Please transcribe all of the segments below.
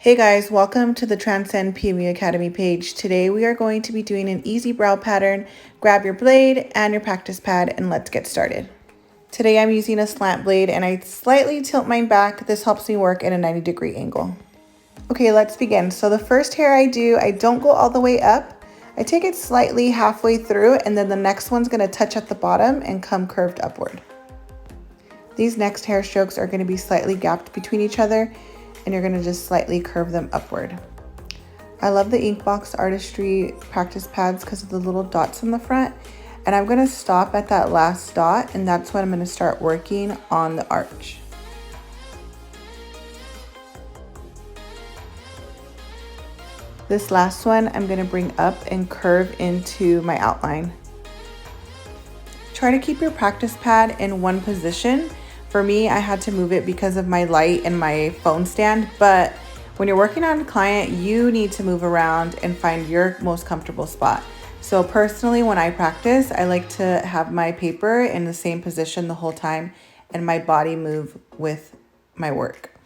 Hey guys, welcome to the Transcend PMU Academy page. Today we are going to be doing an easy brow pattern. Grab your blade and your practice pad and let's get started. Today I'm using a slant blade and I slightly tilt mine back. This helps me work at a 90-degree angle. Okay, let's begin. So the first hair I don't go all the way up. I take it slightly halfway through and then the next one's gonna touch at the bottom and come curved upward. These next hair strokes are gonna be slightly gapped between each other and you're gonna just slightly curve them upward. I love the Inkbox Artistry practice pads because of the little dots in the front. And I'm gonna stop at that last dot and that's when I'm gonna start working on the arch. This last one I'm gonna bring up and curve into my outline. Try to keep your practice pad in one position. For me, I had to move it because of my light and my phone stand, but when you're working on a client, you need to move around and find your most comfortable spot. So personally, when I practice, I like to have my paper in the same position the whole time and my body move with my work.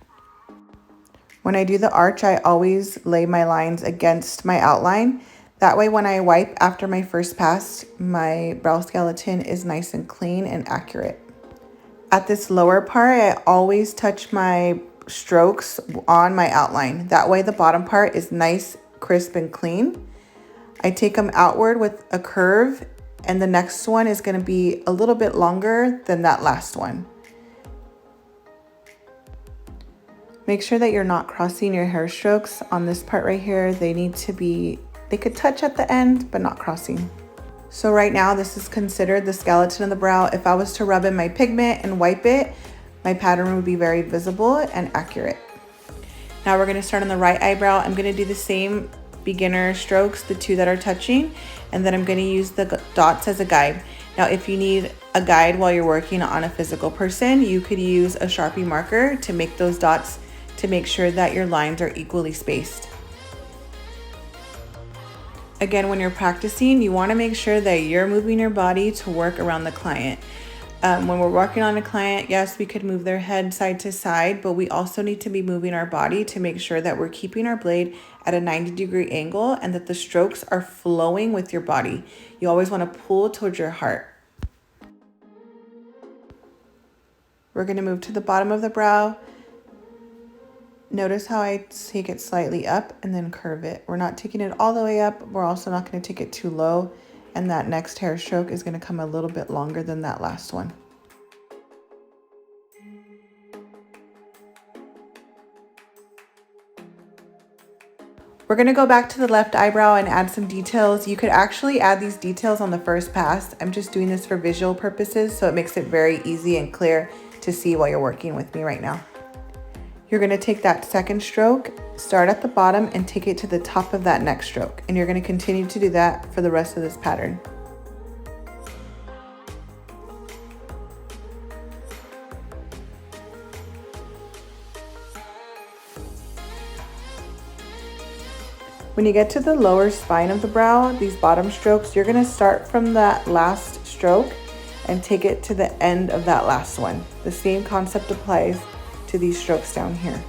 When I do the arch, I always lay my lines against my outline. That way, when I wipe after my first pass, my brow skeleton is nice and clean and accurate. At this lower part, I always touch my strokes on my outline. That way the bottom part is nice, crisp, and clean. I take them outward with a curve, and the next one is gonna be a little bit longer than that last one. Make sure that you're not crossing your hair strokes on this part right here. They could touch at the end, but not crossing. So right now, this is considered the skeleton of the brow. If I was to rub in my pigment and wipe it, my pattern would be very visible and accurate. Now we're gonna start on the right eyebrow. I'm gonna do the same beginner strokes, the two that are touching, and then I'm gonna use the dots as a guide. Now, if you need a guide while you're working on a physical person, you could use a Sharpie marker to make those dots to make sure that your lines are equally spaced. Again, when you're practicing, you wanna make sure that you're moving your body to work around the client. When we're working on a client, yes, we could move their head side to side, but we also need to be moving our body to make sure that we're keeping our blade at a 90-degree angle and that the strokes are flowing with your body. You always wanna pull towards your heart. We're gonna move to the bottom of the brow. Notice how I take it slightly up and then curve it. We're not taking it all the way up. We're also not going to take it too low. And that next hair stroke is going to come a little bit longer than that last one. We're going to go back to the left eyebrow and add some details. You could actually add these details on the first pass. I'm just doing this for visual purposes, so it makes it very easy and clear to see while you're working with me right now. You're gonna take that second stroke, start at the bottom and take it to the top of that next stroke. And you're gonna continue to do that for the rest of this pattern. When you get to the lower spine of the brow, these bottom strokes, you're gonna start from that last stroke and take it to the end of that last one. The same concept applies to these strokes down here.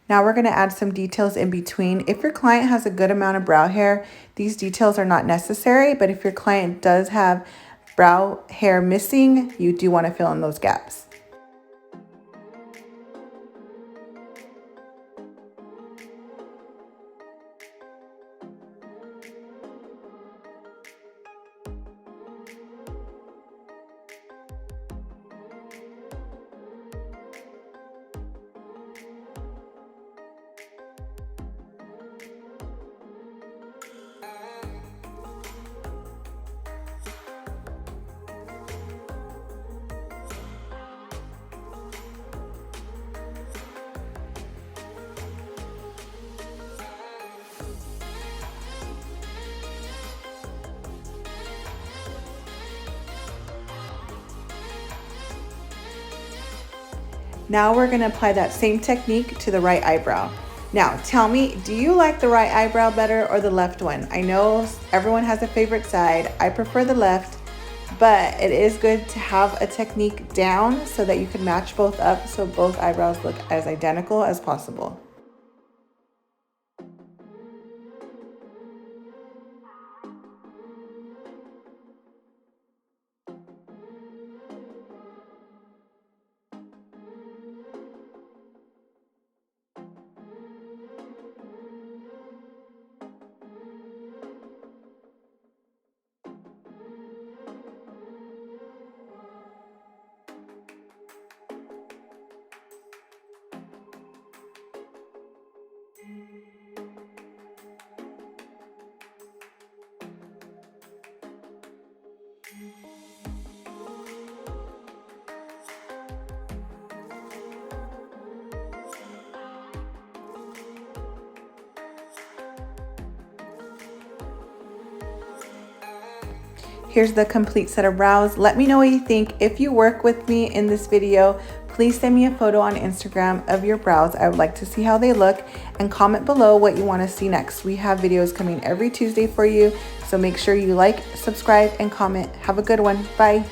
Now we're going to add some details in between. If your client has a good amount of brow hair, these details are not necessary, but if your client does have brow hair missing, you do want to fill in those gaps. Now we're going to apply that same technique to the right eyebrow. Now, tell me, do you like the right eyebrow better or the left one? I know everyone has a favorite side. I prefer the left, but it is good to have a technique down so that you can match both up so both eyebrows look as identical as possible. Here's the complete set of brows. Let me know what you think. If you work with me in this video, please send me a photo on Instagram of your brows. I would like to see how they look, and comment below what you want to see next. We have videos coming every Tuesday for you, so make sure you like, subscribe, and comment. Have a good one. Bye.